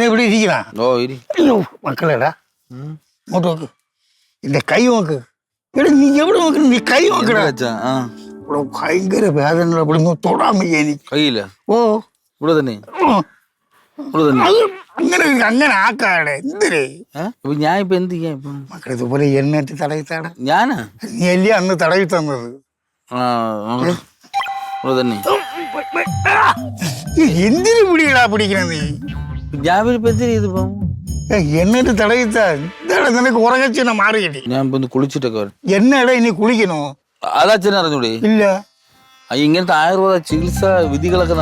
ഇവിടെ ഇരിക്കണ മക്കളെടാ ഇങ്ങോട്ട് നോക്ക് എന്റെ കൈ നോക്ക് എടാ നീ എവിടെ നോക്കണം നീ കൈ നോക്കടാ ഇവിടെ ഭയങ്കര വേദന ഇവിടെ നിന്ന് തൊടാൻ വയ്യ എനിക്ക് കയ്യില്ല ഓ ഇവിടെ തന്നെ അങ്ങനെ ആക്കാടെ എന്തിനേ ഞാൻ ഇപ്പൊ എന്ത് ചെയ്യാ ഇപ്പൊ മക്കളെ ഇതുപോലെ എണ്ണറ്റ് തടവി താടാ ഞാനാ നീ അല്ലേ അന്ന് തടവി തന്നത് തന്നെ എന്തിനു പിടിക്കടാ പിടിക്കണ നീ ഞാൻ ഇപ്പൊ എന്ത് ചെയ്തിപ്പോ എന്നിട്ട് തടവിത്താ ഇതാടാ നിനക്ക് ഉറങ്ങച്ചനെ മാറി കിട്ടി ഞാൻ ഇപ്പൊ കുളിച്ചിട്ടൊക്കെ എന്നാടാ ഇനി കുളിക്കണോ അതച്ഛനെ അറിഞ്ഞൂടെ ഇല്ല ഇങ്ങനത്തെ ആയുർവേദ ചികിത്സ വിധികളൊക്കെ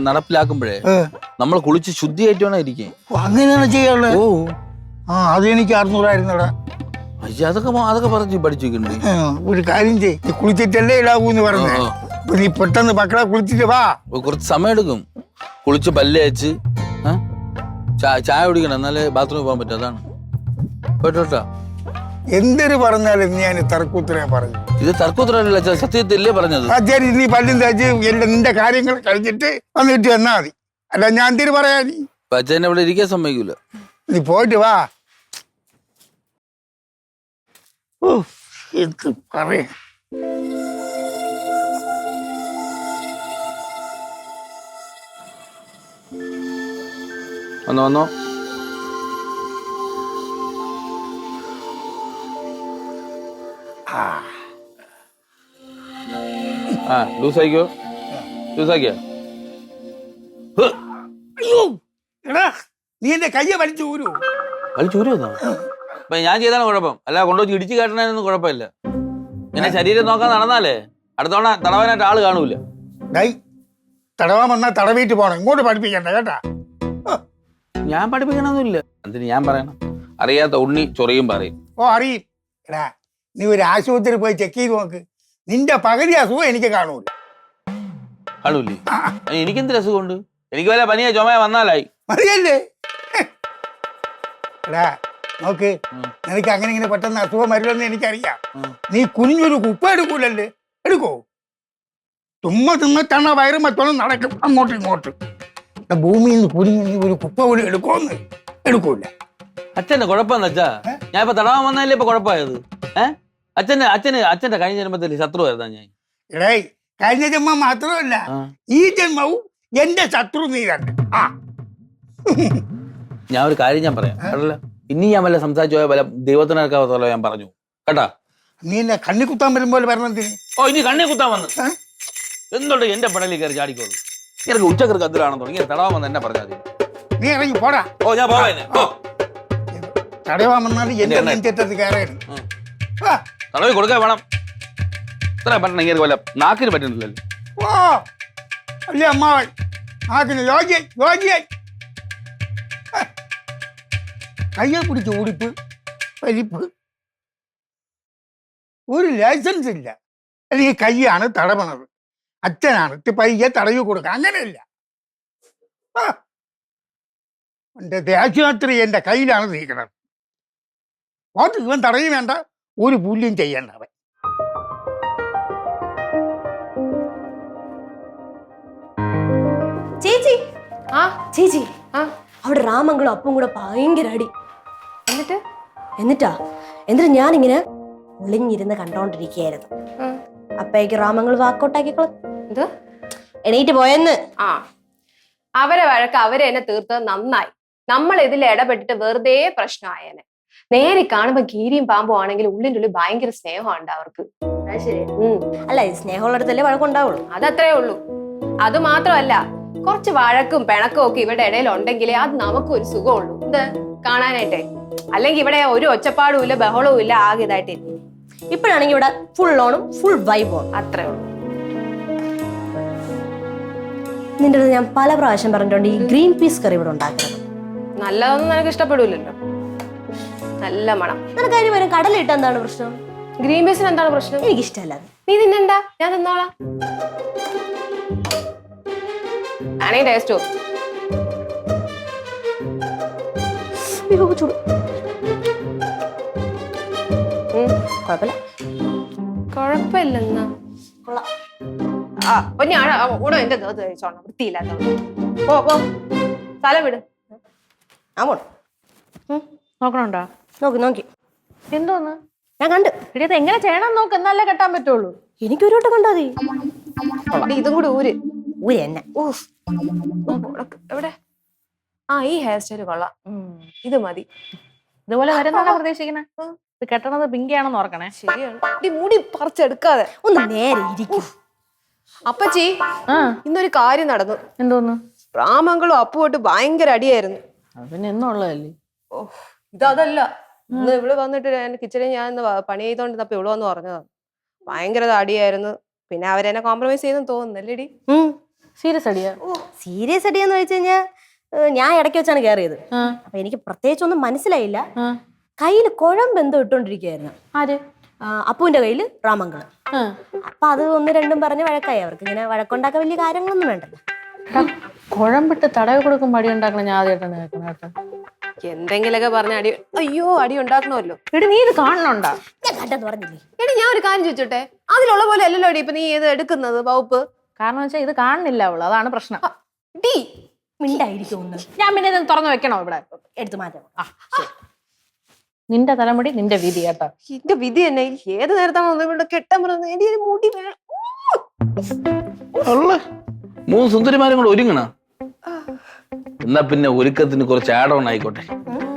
നടപ്പിലാക്കുമ്പോഴേ നമ്മൾ കുളിച്ച് ശുദ്ധിയായിട്ട് വേണം ഇരിക്കേ അങ്ങനെയാണ് ചെയ്യാനുള്ളത് ഓ അത് എനിക്ക് അറിഞ്ഞൂടായിരുന്നടാ അതൊക്കെ പറഞ്ഞു പഠിച്ചിട്ടുണ്ട് ഒരു കാര്യം ചെയ്യ് കുളിച്ചിട്ടല്ലേ ഇടാവൂന്ന് പറഞ്ഞു നീ പെട്ടെന്ന് മക്കളെ കുളിച്ചിട്ട് വാ കുറച്ച് സമയം എടുക്കും കുളിച്ച് പല്ല് വെച്ച് ചായ കുടിക്കണം എന്നാലേ ബാത്റൂമിൽ പോകാൻ പറ്റും അതാണ് കേട്ടോട്ടാ എന്തൊരു പറഞ്ഞാലും ഞാൻ തർക്കൂത്തര പറഞ്ഞു ഇത് തർക്കൂത്തരല്ല സത്യത്തില്ലേ പറഞ്ഞത് ശരി നീ പല്ലും തേച്ച് നിന്റെ കാര്യങ്ങൾ കഴിഞ്ഞിട്ട് വന്നിട്ട് വന്നാ മതി അല്ല ഞാൻ എന്തിനു പറയാ നീ അച്ഛനെ ഇവിടെ ഇരിക്കാൻ സമ്മതിക്കൂല നീ പോയിട്ട് വാ ഓ എന്ത് പറയാ വന്നോ ലൂസായിക്കോ ലൂസാക്കിയ നീ എന്റെ കയ്യെ വലിച്ചൂരൂ വലിച്ചൂരുന്നോ അപ്പൊ ഞാൻ ചെയ്താണ് കുഴപ്പം അല്ല കൊണ്ടുപോയി ഇടിച്ചു കാട്ടണൊന്നും കുഴപ്പമില്ല ഇങ്ങനെ ശരീരം നോക്കാൻ നടന്നാലേ അടുത്തവണ തടവാനായിട്ട് ആള് കാണൂല തടവാൻ വന്നാ തടവിട്ട് പോണം ഇങ്ങോട്ട് പഠിപ്പിക്കണ്ട കേട്ടാ ഞാൻ പഠിപ്പിക്കണമെന്നില്ല എന്തിന് ഞാൻ പറയണം അറിയാത്ത ഉണ്ണി ചൊറിയും പറയും ഓ അറിയും എടാ നീ ഒരു ആശുപത്രി പോയി ചെക്ക് ചെയ്ത് നോക്ക് നിന്റെ പകുതി അസുഖം എനിക്ക് കാണൂല കാണൂലേ എനിക്കെന്തൊരു അസുഖമുണ്ട് എനിക്ക് വല്ല പനിയാ ചുമയാ വന്നാലായി മതിയല്ലേ എടാ നോക്ക് നിനക്ക് അങ്ങനെ ഇങ്ങനെ പെട്ടെന്ന് അസുഖം വരില്ലെന്ന് എനിക്കറിയാം നീ കുനിഞ്ഞൊരു കുപ്പ എടുക്കൂലല്ലേ എടുക്കോ തിന്നിട്ടാണ് വയറും മറ്റോളം നടക്കും അങ്ങോട്ടും ഇങ്ങോട്ടും ഭൂമിയിൽ നിന്ന് കുനിഞ്ഞ് നീ ഒരു കുപ്പ പോലും എടുക്കോന്ന് എടുക്കൂല അച്ഛന്റെ കുഴപ്പമെന്ന് വെച്ചാ ഞാൻ ഇപ്പൊ തടവാൻ വന്നല്ലേ ഇപ്പൊ കുഴപ്പമായത് അച്ഛന്റെ കഴിഞ്ഞ ജന്മത്തിൽ ശത്രുവായിരുന്നാ ഞാൻ എടേ കഴിഞ്ഞ ജന്മം മാത്രമല്ല ഈ ജന്മവും എന്റെ ശത്രു നീ തന്നെ ഞാൻ ഒരു കാര്യം ഞാൻ പറയാം കേട്ടല്ല ഇനി ഞാൻ വല്ല സംസാരിച്ചു പോയ വല്ല ദൈവത്തിനൊക്കെ ഞാൻ പറഞ്ഞു കേട്ടാ നീ എന്നെ കണ്ണി കുത്താൻ വരുമ്പോൾ പറഞ്ഞതിന് ഓ ഇനി കണ്ണി കുത്താൻ വന്ന് എന്തുകൊണ്ട് എന്റെ പടലിൽ കയറി ചാടിക്കോളൂ എനിക്ക് ഉച്ചക്കർക്ക് അതിലാണെന്ന് തുടങ്ങി തടവാൻ വന്ന് എന്നെ പറഞ്ഞാൽ നീ ഇറങ്ങി പോടാ ഓ ഞാൻ പോവാ തടവാൻ വന്നാൽ എന്റെ നെഞ്ചറ്റത്ത് കയറായിരുന്നു തടവി കൊടുക്കാൻ വേണം ഇത്ര പറ്റണം ഇങ്ങനെ കൊല്ലം നാക്കിന് പറ്റുന്നില്ലല്ലോ ഓ അല്ലേ അമ്മാവൻ നാക്കിന് യോജിയായി കയ്യെ പിടിച്ച് ഉടുപ്പ് വലിപ്പ് ഒരു ലൈസൻസ് ഇല്ല അല്ലെങ്കിൽ കയ്യാണ് തടവണത് അച്ഛനാണ് പയ്യെ തടവി കൊടുക്കുക അങ്ങനെയല്ല എന്റെ ദേശയാത്രി എന്റെ കയ്യിലാണ് നീക്കണത് അത് ഇവൻ തടയും വേണ്ട ഒരു പുല്യം ചെയ്യണ്ട അവൻ ചേച്ചി ചേച്ചി അവിടെ രാമങ്ങളും അപ്പും കൂടെ ഭയങ്കര അടി എന്നിട്ടാ ഞാനിങ്ങനെ ഒളിഞ്ഞിരുന്ന് കണ്ടോണ്ടിരിക്കുകയായിരുന്നു അപ്പേക്ക് രാമങ്ങൾ വാക്കോട്ടാക്കിക്കള എണീറ്റ് പോയെന്ന് അവരെ വഴക്ക് അവരെ എന്നെ തീർത്തത് നന്നായി നമ്മൾ ഇതിൽ ഇടപെട്ടിട്ട് വെറുതെ പ്രശ്നമായേനെ നേരെ കാണുമ്പോ കീരിയും പാമ്പും ആണെങ്കിൽ ഉള്ളിൻ്റെ ഉള്ളിൽ ഭയങ്കര സ്നേഹമുണ്ട് അവർക്ക് ശരി അല്ല സ്നേഹമുള്ളിടത്തല്ലേ വഴക്കുണ്ടാവുള്ളൂ അതത്രേ ഉള്ളൂ അത് മാത്രമല്ല കുറച്ച് വഴക്കും പിണക്കും ഒക്കെ ഇവിടെ ഇടയിൽ ഉണ്ടെങ്കിലേ അത് നമുക്കൊരു സുഖമുള്ളൂ ഇത് കാണാനായിട്ടെ അല്ലെങ്കിൽ ഇവിടെ ഒരു ഒച്ചപ്പാടും ഇല്ല ബഹളവും ഇല്ല ആകെ ഇതായിട്ടിരിക്കും ഇപ്പോഴാണെങ്കിൽ ഇവിടെ ഫുൾ ഓണും ഫുൾ വൈബും അത്രേ ഉള്ളൂ നിന്റെ ഞാൻ പല പ്രാവശ്യം പറഞ്ഞിട്ടുണ്ട് ഈ ഗ്രീൻ പീസ് കറി ഇവിടെ ഉണ്ടാക്കുന്നത് നല്ലതൊന്നും നിനക്ക് ഇഷ്ടപ്പെടൂലല്ലോ നല്ല മണം നിനക്ക് കാര്യം വരും കടലിട്ട് എന്താണ് പ്രശ്നം ഗ്രീൻ പീസിന് എന്താണ് പ്രശ്നം എനിക്ക് ഇഷ്ടമല്ല നീ തിന്നണ്ടാ ഞാൻ തിന്നോളാം ആണേ ടേസ്റ്റോ കുഴപ്പമില്ലെന്നാ ഞാൻ എന്റെ കഴിച്ചോളാം വൃത്തിയില്ലാത്ത പോ സ്ഥലം വിട്. ഞാൻ പോണു. നോക്കണുണ്ടോ? നോക്കി എന്തോന്ന്? ഞാൻ കണ്ട്. എടി അത് എങ്ങനെ ചെയ്യണം നോക്ക്, എന്നാലേ കെട്ടാൻ പറ്റുള്ളൂ. എനിക്കൊരു വട്ടം കണ്ടാ മതി. എടി, ഇതും കൂടി ഊര്. ഊര് എന്നെ. ഊഫ്. എവിടെ? ആ, ഈ ഹെയർ സ്റ്റൈൽ കൊള്ളാം. ഇത് മതി. ഇതുപോലെ വരുന്നാണ് പ്രതീക്ഷിക്കണേ. ഇത് കെട്ടണത് പിങ്കിയാണെന്ന് ഓർക്കണേ. ശരിയാണ്. എടി, മുടി പറിച്ചെടുക്കാതെ ഒന്ന് നേരെ ഇരിക്കും. അപ്പച്ചി, ഇന്നൊരു കാര്യം നടന്നു. എന്തോന്ന്? രാമങ്കളും അപ്പുമായിട്ട് ഭയങ്കര അടിയായിരുന്നു. അത് പിന്നെ എന്നുള്ളതല്ലേ. ഓ, ഇതല്ല. ഇന്ന് ഇവള് വന്നിട്ട് കിച്ചണിൽ ഞാൻ ഇന്ന് പണി ചെയ്തോണ്ടിരുന്നപ്പോ ഇവള് വന്ന് പറഞ്ഞതാണ്. ഭയങ്കര അടിയായിരുന്നു. പിന്നെ അവരെന്നെ കോംപ്രമൈസ് ചെയ്തെന്ന് തോന്നുന്നല്ലേടി? സീരിയസ് അടിയാ? സീരിയസ് അടിയെന്ന് വെച്ച് കഴിഞ്ഞാൽ ഞാൻ ഇടയ്ക്ക് വെച്ചാണ് കയറിയത്. അപ്പൊ എനിക്ക് പ്രത്യേകിച്ചൊന്നും മനസ്സിലായില്ല. കയ്യിൽ കുഴമ്പ് എന്തോ ഇട്ടോണ്ടിരിക്കുകയായിരുന്നു. ആര്? അപ്പുവിന്റെ കയ്യില് രാമങ്കള്. അപ്പൊ അത് ഒന്ന് രണ്ടും പറഞ്ഞ് വഴക്കായി. അവർക്ക് ഇങ്ങനെ വഴക്കുണ്ടാക്കാൻ വലിയ കാര്യങ്ങളൊന്നും വേണ്ടല്ലോ. കുഴമ്പിട്ട് തടവി കൊടുക്കും അടി ഉണ്ടാക്കണം. ഞാൻ ആദ്യമായിട്ടാണ് കേൾക്കണം കേട്ടോ. എന്തെങ്കിലൊക്കെ പറഞ്ഞ അടി. അയ്യോ, അടി ഉണ്ടാക്കണമല്ലോ. എടി നീ ഇത് കാണണുണ്ടോ? ഞാൻ കണ്ടെന്ന് പറഞ്ഞില്ലേ? എടി, ഞാൻ ഒരു കാര്യം ചോദിച്ചോട്ടെ, അതിലുള്ള പോലെ അല്ലല്ലോ അടി ഇപ്പൊ നീ ഇത് എടുക്കുന്നത് വകുപ്പ്. കാരണം വെച്ചാൽ ഇത് കാണുന്നില്ല അവള്, അതാണ് പ്രശ്നം. ഡി മിണ്ടായിരിക്കും ഒന്ന്. ഞാൻ പിന്നെ ഇത് തുറന്നു വെക്കണോ ഇവിടെ? എടുത്തു മാറ്റാം. നിന്റെ തലമുടി നിന്റെ വിധി കേട്ടോ. എന്റെ വിധി തന്നെ. ഏത് നേരത്താണ് ഇവിടെ കെട്ടാൻ പറയുന്നത്? എന്റെ ഒരു മുടി മൂന്ന് സുന്ദരിമാരും കൂടെ ഒരുങ്ങണ. എന്നാ പിന്നെ ഒരുക്കത്തിന് കുറച്ച് ആഡ് ഓൺ ആയിക്കോട്ടെ.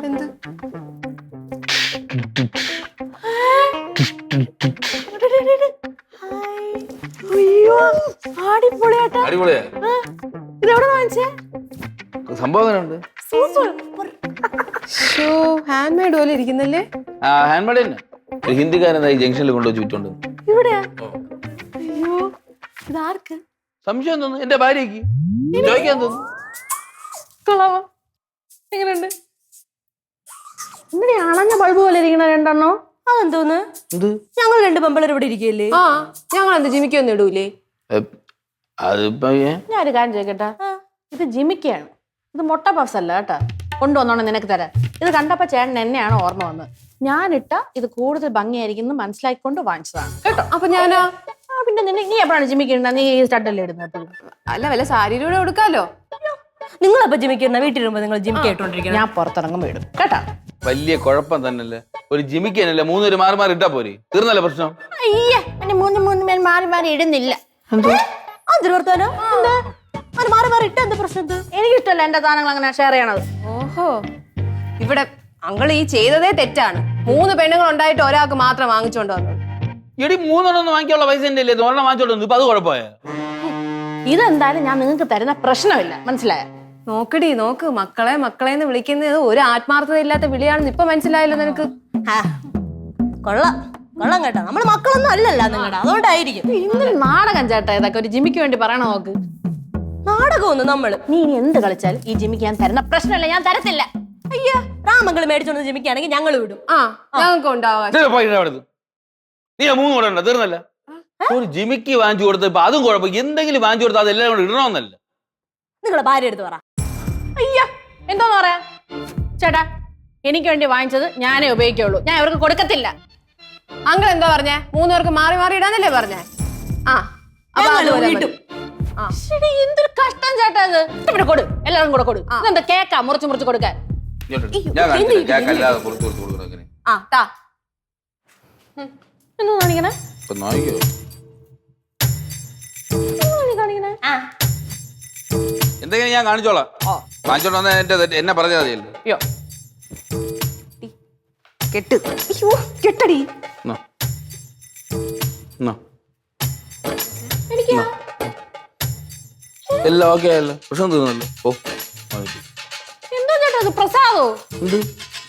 എന്ത്? അടിപൊളിയാ. ഇതെവിടെ വാങ്ങിച്ചേ? സംഭവം എങ്ങനെയുണ്ട്? ഹാൻഡ് മെയ്ഡ് പോലെ ഇരിക്കുന്നല്ലേ? ഹാൻഡ് മെയ്ഡ് തന്നെ. ഒരു ഹിന്ദിക്കാരൻ ജംഗ്ഷനിൽ കൊണ്ടുവച്ച് വിറ്റോണ്ട്. ഇവിടെയാ? അയ്യോ, ഇതാർക്ക്? സംശയം തോന്നുന്നു എന്റെ ഭാര്യക്ക് ചോദിക്കാൻ തോന്നുന്നു. കൊള്ളാമോ? എങ്ങനെയുണ്ട്? ഇങ്ങനെ അണഞ്ഞ ബൾബ് പോലെ ഇരിക്കണ രണ്ടെണ്ണോ? അതെന്തോന്ന്? ഞങ്ങൾ രണ്ട് പെമ്പിളർ ഇവിടെ ഇരിക്കുകയല്ലേ? ആ, ഞങ്ങൾ എന്ത് ജിമിക്കൊന്നും ഇടൂലേ? അതിപ്പോ ഞാനൊരു കാര്യം ചോദിക്കട്ടെ, ഇത് ജിമിക്കാണ്, ഇത് മുട്ട പഫ്സ് അല്ല കേട്ടാ. കൊണ്ടുവന്നോണം നിനക്ക് തരാം. ഇത് കണ്ടപ്പോ ചേട്ടൻ എന്നെയാണ് ഓർമ്മ വന്നത്. ഞാനിട്ട ഇത് കൂടുതൽ ഭംഗിയായിരിക്കും മനസ്സിലാക്കിക്കൊണ്ട് വാങ്ങിച്ചതാണ് കേട്ടോ. അപ്പൊ ഞാനാ? പിന്നെ നീ എപ്പോഴാണ് ജിമിക്കുണ്ട? നീ ഈ സ്റ്റഡല്ലേ ഇടുന്നത്? അല്ല, വല്ല സാരിയിലൂടെ കൊടുക്കാലോ. നിങ്ങളപ്പോ ജിമിക്കുന്ന വീട്ടിലിരുമ്പോ നിങ്ങൾ ജിമിക്ക് കേട്ടോണ്ടിരിക്കണം. ഞാൻ പുറത്തിറങ്ങുമ്പോ ഇടും കേട്ടാ. വലിയ കുഴപ്പം തന്നെയല്ലേ. ഒരു ജിമിക്കാനല്ലേ മൂന്നൊരു മാറി മാറി ഇട്ടാ പോരെ, തീർന്നല്ലേ പ്രശ്നം. അയ്യ, മൂന്ന് പേര് മാറി മാറി ഇടുന്നില്ല. അതൊരു വർത്താനോ? മാറി മാറി ഇട്ട എന്താ പ്രശ്നം? എനിക്കിഷ്ടമല്ല എന്റെ സാധനങ്ങൾ അങ്ങനെ ഷെയർ ചെയ്യണത്. ഓഹോ, ഇവിടെ അങ്കിൾ ഈ ചെയ്തതേ തെറ്റാണ്. 3 പെണ്ണുങ്ങൾ ഉണ്ടായിട്ട് ഒരാൾക്ക് മാത്രം വാങ്ങിച്ചോണ്ട് വന്നത്. എടി 3 വാങ്ങിക്കാനുള്ള പൈസ എന്റെ അല്ലേ, 1 വാങ്ങിച്ചോണ്ട് ഇപ്പൊ അത് കുഴപ്പമായ. ഇതെന്തായാലും ഞാൻ നിങ്ങൾക്ക് തരുന്ന പ്രശ്നമില്ല, മനസ്സിലായ? നോക്കടി നോക്ക്, മക്കളെ മക്കളെന്ന് വിളിക്കുന്നത് ഒരു ആത്മാർത്ഥത ഇല്ലാത്ത വിളിയാണെന്ന് ഇപ്പൊ മനസ്സിലായല്ലോ നിനക്ക്. കൊള്ളാം കൊള്ളാം കേട്ടോ. നമ്മള് മക്കളൊന്നും അല്ലല്ല നിങ്ങളുടെ, അതുകൊണ്ടായിരിക്കും. ഇന്നലെ നാടകം ചേട്ടാ ഇതൊക്കെ. ഒരു ജിമ്മിക്ക് വേണ്ടി പറയണ നോക്ക്. നാടകമൊന്നും നമ്മള്. നീ ഇനി എന്ത് കളിച്ചാലും ഈ ജിമ്മിക്ക് ഞാൻ തരുന്ന പ്രശ്നമില്ല, ഞാൻ തരത്തില്ല. അയ്യാ, രാമങ്കൾ മേടിച്ചോണ്ട് ജിമ്മിക്കാണെങ്കിൽ ഞങ്ങൾ വിടും. ആ, ഞങ്ങൾക്ക് ഉണ്ടാവാം. നീ 3 കൂടെ ഉണ്ടോ? തീർന്നല്ല. ഒരു ജിമിക്ക് വാങ്ങിച്ചു കൊടുത്തപ്പോ അതും കുഴപ്പം. എന്തെങ്കിലും വാങ്ങിച്ചു കൊടുത്താൽ അതെല്ലാം കൂടെ ഇടണമെന്നല്ല. നിങ്ങളെ ഭാര്യ എടുത്ത് പറ. അയ്യ, എന്തോന്ന് പറയാ ചേട്ടാ? എനിക്ക് വേണ്ടി വാങ്ങിച്ചത് ഞാനേ ഉപയോഗിക്കുള്ളൂ, ഞാൻ ഇവർക്ക് കൊടുക്കത്തില്ല. അങ്കിൾ എന്താ പറഞ്ഞേ? 3 പേർക്ക് മാറി മാറി ഇടാനല്ലേ പറഞ്ഞേ? ആ, എന്തൊരു കഷ്ടം ചേട്ടാ ഇത്. ഇവിടെ കൊടു, എല്ലാവരും കൂടെ കൊടു. ഇതെന്താ കേക്കാ മുറിച്ച് മുറിച്ച് കൊടുക്കാൻ? എന്തോ കാണിക്കണേ? എന്തെങ്കിലും ഞാൻ കാണിച്ചോളാം. വാങ്ങിച്ചോണ്ട് വന്നാ എന്നെ പറഞ്ഞാൽ മതിയല്ലോ. അയ്യോ, കെട്ട്. അയ്യോ, കെട്ടടി. എല്ലാം ഓക്കെ ആയല്ലോ, പ്രശ്നം തീർന്നല്ലോ. ഓ, എന്തോ ചേട്ടാ ഇത് പ്രസാദോ?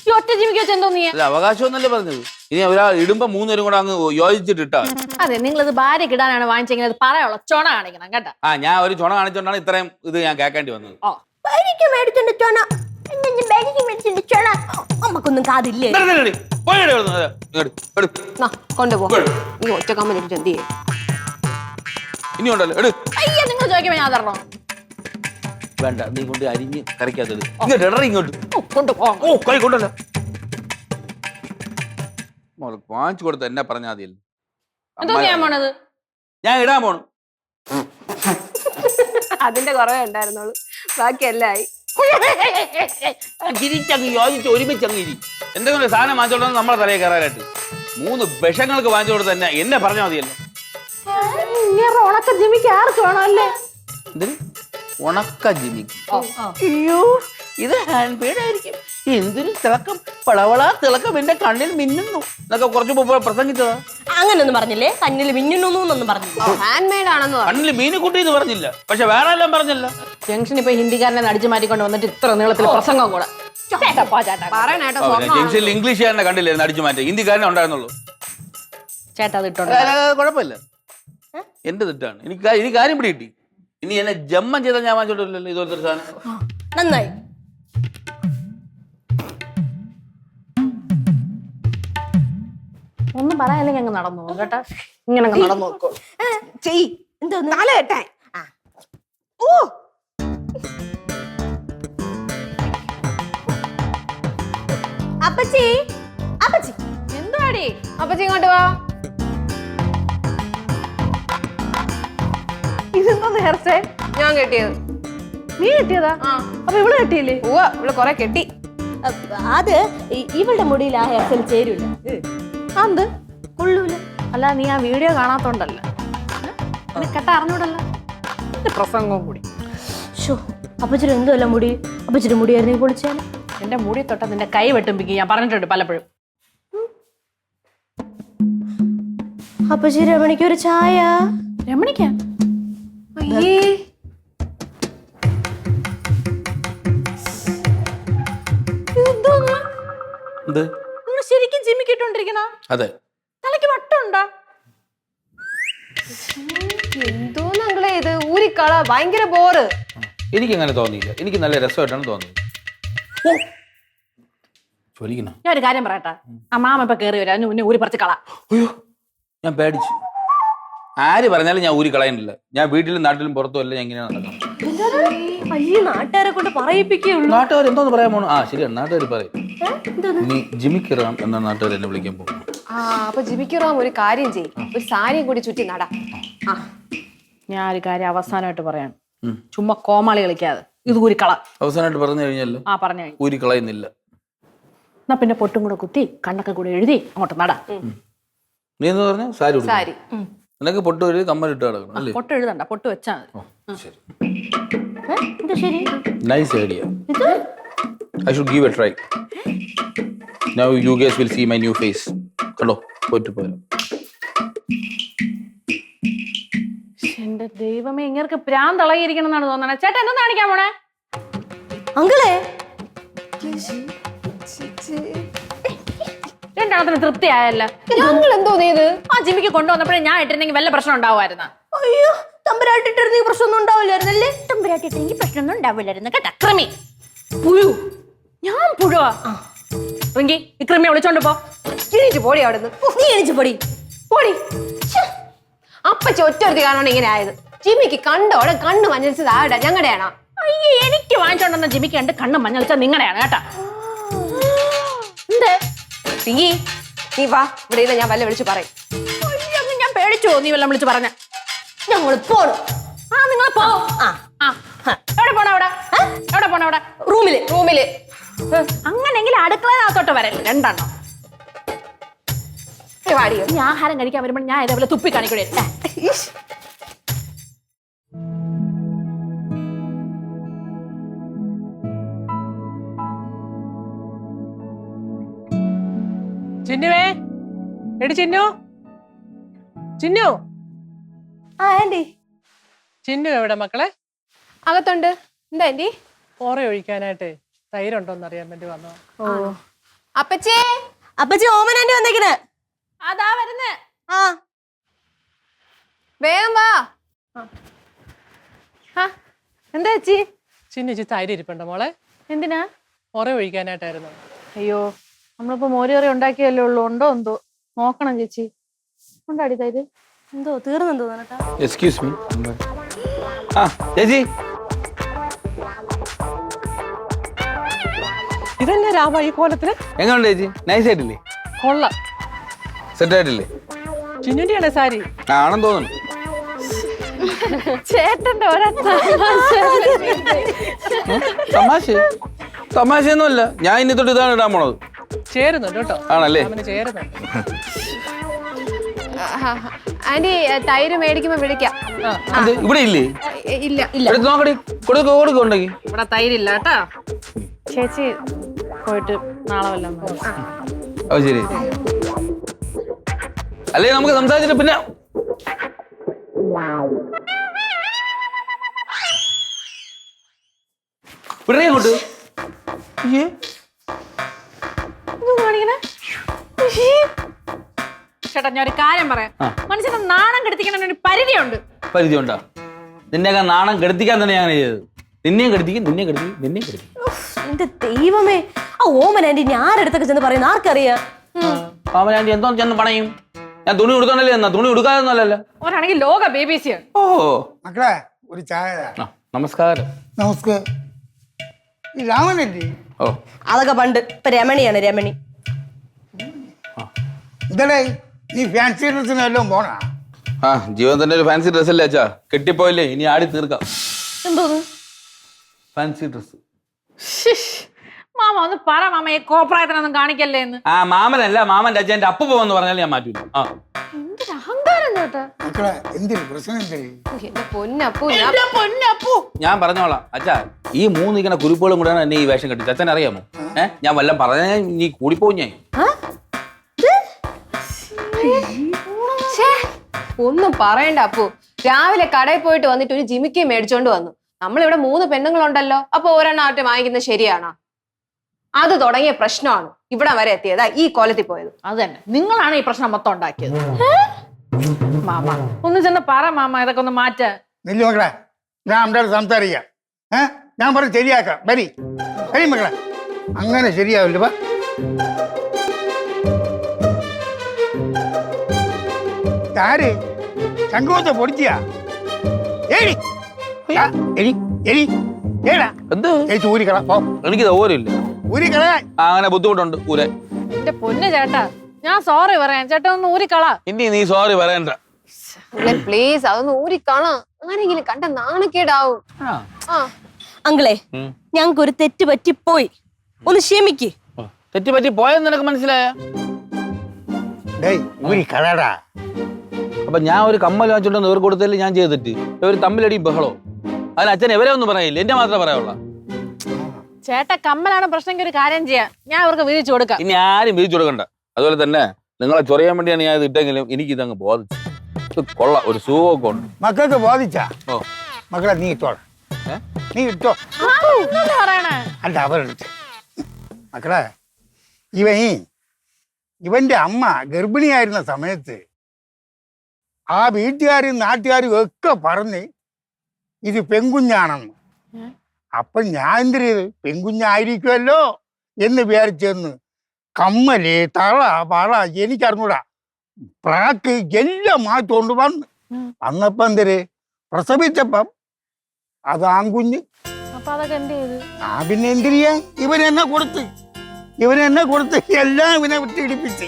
ഈ ഒറ്റ ജിമിക്ക് വെച്ച് എന്തോ നീ? അവകാശം എന്നല്ലേ പറഞ്ഞത്. ഇനി ഒരാൾ ഇടുമ്പോ 3 പേരും കൂടെ അങ്ങ് യോജിച്ചിട്ട് ഇട്ടാ. അതെ, നിങ്ങൾ ഇത് ഭാര്യക്ക് ഇടാനാണ് വാങ്ങിച്ചെങ്കിൽ അത് പറയാനുള്ള ചൊണ കാണിക്കണം കേട്ടാ. ഞാൻ ഒരു ചൊണ കാണിച്ചോണ്ടാണ് ഇത്രയും ഇത് ഞാൻ കേൾക്കേണ്ടി വന്നത്. നമുക്കൊന്നും കാതില്ലേ? കൊണ്ടുപോ. നീ ഒറ്റ കമ്മലിട്ട് എന്ത് ചെയ്യും? ഇനി ഉണ്ടല്ലോ, എടു. അയ്യ, നിങ്ങൾ ചോദിക്കുമ്പോ ഞാൻ തരണോ? വേണ്ട, നീ കൊണ്ട് അരിഞ്ഞ് കറിക്കാത്തത് ഇങ്ങോട്ട് ഇടറി. ഇങ്ങോട്ട് കൊണ്ടുപോ. ഓ, കൈ കൊണ്ടല്ലോ. വാങ്ങിച്ചു കൊടുത്ത എന്നെ പറഞ്ഞാൽ മതിയല്ലോ. എന്തോ ചെയ്യാൻ പോണത്? ഞാൻ ഇടാൻ പോണു. അതിന്റെ കുറവേ ഉണ്ടായിരുന്നുള്ളൂ, ബാക്കി എല്ലാം ആയി. തിരിച്ചങ്ങ് യോജിച്ച് ഒരുമിച്ചങ്ങ് ഇരി. എന്തെങ്കിലും ഒരു സാധനം വാങ്ങിച്ചോണ്ടെന്ന് നമ്മളെ തലയിൽ കയറാനായിട്ട് 3 വിഷങ്ങൾക്ക് വാങ്ങിച്ചു കൊടുത്ത് തന്നെ എന്നെ പറഞ്ഞാൽ മതിയല്ലോ. ഇങ്ങനെ ഉണക്ക ജിമിക്ക് ആർക്ക് വേണം അല്ലേ? എന്തിന് ഉണക്ക ജിമിക്ക്? അയ്യോ ഇത് ഹാൻഡ് പെയ്ഡ് ആയിരിക്കും. എന്തൊരു തിളക്കം, പളവള തിളക്കം എന്റെ കണ്ണിൽ മിന്നുന്നു എന്നൊക്കെ കുറച്ച് മുമ്പ് പ്രസംഗിച്ചതാ. അങ്ങനൊന്നും പറഞ്ഞില്ലേ? കണ്ണിൽ മിന്നുന്നൊന്നും പറഞ്ഞില്ല. ഹാൻഡ് മെയ്ഡ് ആണെന്ന് പറഞ്ഞു. കണ്ണിൽ മീനുകുട്ടി എന്ന് പറഞ്ഞില്ല, പക്ഷെ വേറെ എല്ലാം പറഞ്ഞല്ല. ജംഗ്ഷൻ ഇപ്പൊ ഹിന്ദിക്കാരനെ അടിച്ചു മാറ്റിക്കൊണ്ട് വന്നിട്ട് ഇത്ര നീളത്തിൽ പ്രസംഗം കൂടെ. പറയണേട്ടോ ജംഗ്ഷനിൽ ഇംഗ്ലീഷുകാരനെ കണ്ടില്ലായിരുന്നു അടിച്ചു മാറ്റി, ഹിന്ദിക്കാരനെ ഉണ്ടായിരുന്നുള്ളൂ. ചേട്ടാ അത് ഇട്ടോണ്ട് കുഴപ്പമില്ല, എന്റെ തെറ്റാണ്. എനിക്ക് കാര്യം പിടി കിട്ടി. ഇനി എന്നെ ജമ്മം ചെയ്താൽ ഞാൻ വാങ്ങിച്ചോട്ടില്ലല്ലോ ഇതുപോലത്തെ ഒരു സാധനം. നന്നായി. ഒന്നും പറയാനില്ലെങ്കിൽ അങ്ങ് നടന്നു പോകും കേട്ടാ. ഇങ്ങനെ അങ്ങ് നടന്നു നോക്കോ. ചെയ് എന്തോന്ന്? തല കെട്ടാൻ. ഓ അപ്പച്ചി, അപ്പച്ചി എന്തുവാടി? അപ്പച്ചി ഇങ്ങോട്ട് വാ. ഇതെന്തോന്ന് ഹെയർ സ്റ്റൈൽ? ഞാൻ കെട്ടിയത്. നീ കെട്ടിയതാ? അപ്പൊ ഇവള് കെട്ടിയില്ലേ? ഇവള് കൊറേ കെട്ടി. അത് ഇവളുടെ മുടിയിൽ ആ ഹെയർ സ്റ്റൈൽ ചേരൂല. എന്ത് കൊള്ളൂല. അല്ല നീ ആ വീഡിയോ കാണാത്തോണ്ടല്ല, കെട്ട അറിഞ്ഞൂടല്ല. പ്രസംഗവും കൂടി. അപ്പച്ചിരി എന്തല്ല മുടി, അപ്പച്ചിരി മുടിയായിരുന്നു പൊളിച്ചാൽ. എന്റെ മുടി തൊട്ട നിന്റെ കൈ വെട്ടുമ്പിക്ക് ഞാൻ പറഞ്ഞിട്ടുണ്ട് പലപ്പോഴും. അപ്പച്ചി രമണിക്ക് ഒരു ചായ. രമണിക്കാ? അയ്യേ എന്ത്? നിങ്ങൾ ശരിക്കും ജിമ്മിക്കിട്ടോണ്ടിരിക്കണ? അതെ. തലയ്ക്ക് വട്ടുണ്ടോ? എന്തോന്ന് അങ്ങളെ ഇത്? ഊരിക്കള, ഭയങ്കര ബോറ്. എനിക്ക് അങ്ങനെ തോന്നിയില്ല, എനിക്ക് നല്ല രസമായിട്ടാണ് തോന്നിയത്. ചോദിക്കണം. ഞാൻ ഒരു കാര്യം പറയട്ടെ, ആ മാമ ഇപ്പൊ കയറി വരാം, മുന്നേ ഊരി പറിച്ച് കളാ. അയ്യോ ഞാൻ പേടിച്ചു. ആര് പറഞ്ഞാലും ഞാൻ ഊരി കളയുന്നില്ല. ഞാൻ വീട്ടിലും നാട്ടിലും പുറത്തും അല്ല ഞാൻ ഇങ്ങനെയാണ് നടക്കുന്നത്. അയ്യോ നാട്ടുകാരെ കൊണ്ട് പറയിപ്പിക്കുള്ളൂ. നാട്ടുകാർ എന്തോന്ന് പറയാൻ പോണു? ആ ശരിയാണ്, നാട്ടുകാർ പറയും. നീ ജിമ്മിക്ക് റാം എന്ന നാട്ടുകാർ എന്നെ വിളിക്കാൻ പോകും. അപ്പൊ ജിമിക്കുറാം ഒരു കാര്യം ചെയ്യും, ഒരു സാരിയും കൂടി ചുറ്റി നടാ. ഞാൻ ഒരു കാര്യം അവസാനമായിട്ട് പറയാം, ചുമ്മാ കോമാളി കളിക്കാതെ ഇത് ഊരിക്കള. അവസാനമായിട്ട് പറഞ്ഞു കഴിഞ്ഞല്ലോ. ആ പറഞ്ഞു കഴിഞ്ഞു. ഊരി കളയുന്നില്ല. എന്നാ പിന്നെ പൊട്ടും കൂടെ കുത്തി കണ്ണൊക്കെ കൂടെ എഴുതി അങ്ങോട്ട് നടാ. നീ എന്ന് പറഞ്ഞ സാരി ഉടുക്കണം. സാരി എന്നൊക്കെ പൊട്ട് ഒരു കമ്മലിട്ട് കിടക്കണം അല്ലേ? പൊട്ട് എഴുതണ്ട, പൊട്ട് വെച്ചാ മതി. ശരി, എന്താ ശരി? Nice idea. I should give a try. Now you guys will see my new face. കണ്ടോ പോയിട്ട് പോരാ. എന്റെ ദൈവമേ, ഇങ്ങനെ പ്രാന്ത് ഇളകിയിരിക്കണം എന്നാണ് തോന്നണേ. ചേട്ടാ എന്താ കാണിക്കാൻ പോണേ? അങ്കിളെ രണ്ടാമത്തിന് തൃപ്തി ആയല്ല. ഞങ്ങൾ എന്തോ ചെയ്ത്? ആ ജിമ്മിക്ക് കൊണ്ടുവന്നപ്പോഴേ ഞാൻ ഇട്ടിരുന്നെങ്കിൽ വല്ല പ്രശ്നം ഉണ്ടാവുമായിരുന്ന? അയ്യോ തമ്പരാട്ടിട്ടിരുന്നെങ്കിൽ പ്രശ്നമൊന്നും ഉണ്ടാവില്ലായിരുന്നല്ലേ? തമ്പുരാട്ടിട്ടെങ്കിൽ പ്രശ്നമൊന്നും ഉണ്ടാവില്ലായിരുന്നു കേട്ടാ. കൃമി പുഴു, ഞാൻ പുഴുവാ. റിങ്കി ഈ കൃമിയെ വിളിച്ചോണ്ട് പോ. എണീറ്റ് പോടി അവിടെ നിന്ന്. നീ എണിച്ചു പൊടി പോടി. അപ്പച്ചി ഒറ്റൊരുത്തി കാരണം ഇങ്ങനെ ആയത്. ജിമ്മിക്ക് കണ്ടോടെ കണ്ണ് മഞ്ഞളിച്ചത് ആടെ ഞങ്ങളുടെയാണോ? അയ്യേ, എനിക്ക് വാങ്ങിച്ചോണ്ടെന്ന ജിമ്മിക്ക് രണ്ട് കണ്ണ് മഞ്ഞളിച്ച നിങ്ങളുടെയാണ് കേട്ടാ. എന്തേ പിങ്കി നീ വാ, ഇവിടെ ഇല്ല, ഞാൻ വല്ല വിളിച്ചു പറയും. ഞാൻ പേടിച്ചോ നീ വല്ലതും വിളിച്ച് പറഞ്ഞ? ഞങ്ങൾ പോണു. ആ നിങ്ങൾ പോ. എവിടെ പോണ? എവിടെ പോണ? അവിടെ റൂമില്. അങ്ങനെങ്കിൽ അടുക്കളനകത്തോട്ട് വരല്ലേ രണ്ടെണ്ണം. വാടിയോ? ഈ ആഹാരം കഴിക്കാൻ വരുമ്പോൾ ഞാൻ ഇതേപോലെ തുപ്പി കാണിക്കൂടെ? ചിന്നുവേ, എടി ചിന്നു, ചിന്നു. ആന്റി ചിന്നു എവിടെ മക്കളെ? അകത്തുണ്ട്. എന്താ ആന്റി? ഓറ ഒഴിക്കാനായിട്ട് തൈരുണ്ടോന്ന് അറിയാൻ വേണ്ടി വന്നോ. അപ്പച്ചേ, അപ്പച്ചി ഓമനാന്റി വന്നേക്കണ്. അതാ വരുന്നേ. ആ വേഗം വാ. എന്താ ചേച്ചി? ചിന്നു ചി തൈര് ഇരിപ്പുണ്ടോ മോളെ? എന്തിനാ? ഓറ ഒഴിക്കാനായിട്ടായിരുന്നു. അയ്യോ, നമ്മളിപ്പോ മോരുകറി ഉണ്ടാക്കിയല്ലേ ഉള്ളൂ. ഉണ്ടോ എന്തോ നോക്കണം ചേച്ചി. ഉണ്ടാടി തൈര്? എന്തോ തീർന്നെന്തോ തോന്നട്ടാ. Excuse me. ആ ചേച്ചി, ഇതന്നെ രാമ ഈ കോലത്തിന്? എങ്ങനെയുണ്ട് ചേച്ചി? നൈസ് ആയിട്ടില്ലേ? കൊള്ളാം. സെറ്റ് ആയിട്ടില്ലേ? ചിന്നുവിന്റെ സാരി ആണെന്ന് തോന്നുന്നു. ചേട്ടന്റെ ഒരൊറ്റ തമാശയൊന്നുമല്ല. ഞാൻ ഇനി തൊട്ട് ഇതാണ് ഇടാൻ പോണത്. ചേരുന്നുണ്ട് കേട്ടോ, ആണല്ലേ? അവന് ചേരുന്നുണ്ട്. ആന്റി തൈര് മേടിക്കുമ്പോ വിളിക്കാം. അത് ഇവിടെ ഇല്ലേ? ഇല്ല എടുത്ത് നോക്കടി, കൊടുക്കുണ്ടെങ്കിൽ. ഇവിടെ തൈരില്ല കേട്ടോ. ചേച്ചി പോയിട്ട് നാളെ വല്ലതും ഓ ശരി. അല്ലേ നമുക്ക് സംസാരിച്ചിട്ട് പിന്നെ ഇവിടെ അങ്ങോട്ട് ചേട്ടാ ഞാൻ ഒരു കാര്യം പറയാം. മനുഷ്യനെ നാണം കെടുത്തിക്കണ ഒരു പരിധിയുണ്ട്. പരിധി ഉണ്ടാ? നിന്നെയൊക്കെ നാണം കെടുത്തിക്കാൻ തന്നെ ഞാൻ ചെയ്തത്. നിന്നെയും കെടുത്തിക്കും, നിന്നെയും കെടുത്തിക്കും, നിന്നെയും കെടുത്തിക്കും. എന്റെ ദൈവമേ, ആ ഓമൻ ആന്റി ഞാരടുത്തൊക്കെ ചെന്ന് പറയുന്ന ആർക്കറിയാം? അവൻ ആന്റി എന്തോ ചെന്ന് പണയും. ഞാൻ തുണി കൊടുക്കണല്ലേ എന്നാ? തുണി കൊടുക്കാതൊന്നല്ലല്ലോ. അവരാണെങ്കിൽ ലോക ബേബീസിയാണ്. ഓ മക്കളെ ഒരു ചായ. നമസ്കാരം. നമസ്കാരം. ഈ രാമനല്ലേ? ഓ അതൊക്കെ പണ്ട്. ഇപ്പൊ രമണിയാണ് രമണി. ഇതടേ നീ ഫാൻസി ഡ്രസ്സിന് വല്ലതും പോണാ? ആ ജീവൻ തന്നെ ഒരു ഫാൻസി ഡ്രസ് അല്ലേ അച്ഛാ? കെട്ടിപ്പോയില്ലേ, ഇനി ആടി തീർക്കാം. എന്തോന്ന് ഫാൻസി ഡ്രസ്. മാമ ഒന്ന് പറ മാമ, ഈ കോപ്രായത്തിനൊന്നും കാണിക്കല്ലേ എന്ന്. ആ മാമനല്ല, മാമന്റെ അച്ഛൻ്റെ അപ്പു പോവെന്ന് പറഞ്ഞാൽ ഞാൻ മാറ്റൂല. ആ എന്തൊരു അഹങ്കാരം ചേട്ടാ. മക്കളെ എന്തൊരു പ്രശ്നം എന്തേ? എന്റെ പൊന്നപ്പൂ, ഞാൻ പറഞ്ഞോളാം അച്ഛാ. ഈ മൂന്ന് ഇങ്ങനെ കുരുപ്പുകളും കൂടെയാണ് എന്നെ ഈ വേഷം കെട്ടിച്ചത്. അച്ഛൻ അറിയാമോ? ഞാൻ വല്ലതും പറഞ്ഞാൽ നീ കൂടിപ്പോവും. ഞാൻ ഒന്നും പറയണ്ട അപ്പു. രാവിലെ കടയിൽ പോയിട്ട് വന്നിട്ട് ഒരു ജിമിക്കി മേടിച്ചോണ്ട് വന്നു. നമ്മളിവിടെ 3 പെണ്ണുങ്ങളുണ്ടല്ലോ, അപ്പൊ ഒരെണ്ണായിട്ട് വാങ്ങിക്കുന്നത് ശരിയാണോ? അത് തുടങ്ങിയ പ്രശ്നമാണ് ഇവിടെ വരെ എത്തിയതാ ഈ കോലത്തിൽ പോയത്. അത് തന്നെ, നിങ്ങളാണ് ഈ പ്രശ്നം മൊത്തം ഉണ്ടാക്കിയത്. മാമ ഒന്ന് ചെന്ന് പറ മാമ, ഇതൊക്കെ ഒന്ന് മാറ്റാൻ. നെല്ലു മക്കളെ, ഞാൻ അവിടെ സംസാരിക്കാം. ഞാൻ പറഞ്ഞ് ശരിയാക്കാം. വരി വരി മക്കളെ. അങ്ങനെ ശരിയാവില്ല. ആര് ചങ്കൂത്ത പൊടിച്ചിയാ? ഏടി എടി എടി ഏടാ എന്ത് ഊരിക്കള. എനിക്ക് സൗകര്യമില്ല ഊരിക്കളയാൻ. അങ്ങനെ ബുദ്ധിമുട്ടുണ്ട് ഊരെ. എന്റെ പൊന്ന് ചേട്ടാ, ഞാൻ സോറി പറയാം. ചേട്ടാ ഒന്ന് ഊരിക്കള. ഇനി നീ സോറി പറയണ്ട പ്ലീസ്. അതൊന്ന് ഊരിക്കാണാ, ആരെങ്കിലും കണ്ട നാണക്കേടാവും. അങ്കിളെ, ഞങ്ങൾക്ക് ഒരു തെറ്റ് പറ്റിപ്പോയി, ഒന്ന് ക്ഷമിക്ക്. തെറ്റുപറ്റി പോയെന്ന് നിനക്ക് മനസ്സിലായ? ഊരിക്കളടാ. അപ്പൊ ഞാൻ ഒരു കമ്മൽ വാങ്ങിച്ചോണ്ട് ഇവർ കൊടുത്തല്ലേ ഞാൻ ചെയ്തിട്ട് ഇവർ തമ്മിലടി ബഹളോ? അതിന് അച്ഛൻ ഇവരെ ഒന്നും പറയില്ല, എന്റെ മാത്രമേ പറയാവുള്ള. ചേട്ടാ കമ്മലാണ് പ്രശ്നം. ഒരു കാര്യം ചെയ്യാം, ഞാൻ അവർക്ക് വിധിച്ചു കൊടുക്കാം. ഇനി ആരും വിധിച്ചു കൊടുക്കണ്ട. അതുപോലെ തന്നെ നിങ്ങളെ ചൊറിയാൻ വേണ്ടിയാണ് ഞാൻ ഇത് ഇട്ടെങ്കിലും എനിക്ക് ഇതങ്ങ് ബോധിച്ചു. കൊള്ള ഒരു സുഖമൊക്കെ ഉണ്ട്. മക്കൾക്ക് ബോധിച്ചാ? ഓ മക്കളെ നീ ഇട്ടോ, നീ ഇട്ടോ. പറയണേ അല്ല അവരെടുത്ത്. മക്കളെ, ഇവന്റെ അമ്മ ഗർഭിണിയായിരുന്ന സമയത്ത് ആ വീട്ടുകാരും നാട്ടുകാരും ഒക്കെ പറഞ്ഞ് ഇത് പെൺകുഞ്ഞാണെന്ന്. അപ്പൊ ഞാൻ എന്ത് ചെയ്ത്, പെൺകുഞ്ഞായിരിക്കുമല്ലോ എന്ന് വിചാരിച്ചെന്ന് കമ്മല് തള വള എനിക്കറിഞ്ഞൂടാ പ്രാക്ക് എല്ലാം മാറ്റോണ്ട് വന്നപ്പോ എന്തര് പ്രസവിച്ചപ്പം അത് ആൺകുഞ്ഞ്. അപ്പൊ അതൊക്കെ എന്ത് ചെയ്ത്? പിന്നെ എന്തിരിയാ, ഇവനെന്നെ കൊടുത്ത് എല്ലാം ഇവനെ വിട്ടിടിപ്പിച്ച്.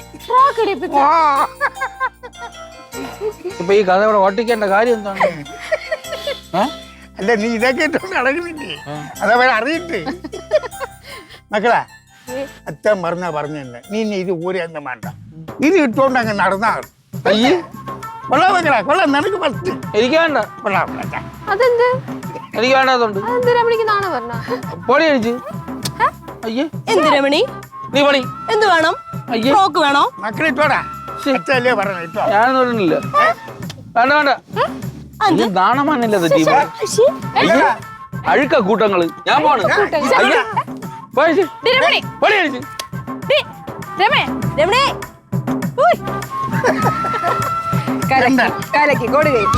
ഇപ്പൊ ഈ കഥ ഇവിടെ ഓട്ടിക്കേണ്ട കാര്യം എന്താണ്? അല്ല നീ ഇതൊക്കെ ഇട്ടോണ്ട് അടങ്ങുന്നില്ലേ? അതവരെ അറിയിട്ട്. മക്കളെ, അച്ഛൻ പറഞ്ഞന്നെ നീ ഇത് ഊരെന്ന് വേണ്ട, ഇത് ഇട്ടോണ്ട് അങ്ങ് നടന്നാ. അയ്യേ കൊള്ളാം മക്കളെ, കൊള്ളാം. നിനക്ക് ഫസ്റ്റ്. എനിക്ക് വേണ്ട. കൊള്ളാം. അതെന്ത്? എനിക്ക് വേണ്ടതുണ്ട്. നാണോ പറഞ്ഞ പൊടി കഴിച്ച്. അയ്യേ എന്ത് രമണി, നീ പണി എന്ത് വേണം? അയ്യേ ഫ്രോക്ക് വേണോ? മക്കളെ ഇട്ടോടാ. അച്ഛല്ലേ പറഞ്ഞ ഇട്ടോ. ഞാനൊന്നും ഇടുന്നില്ല. വേണ്ട ഇത് നാണമാണില്ല അഴുക്ക കൂട്ടങ്ങള്. ഞാൻ പോണ്. അയ്യേ പൊടി കഴിച്ച്. കലക്കി കൊടുകയും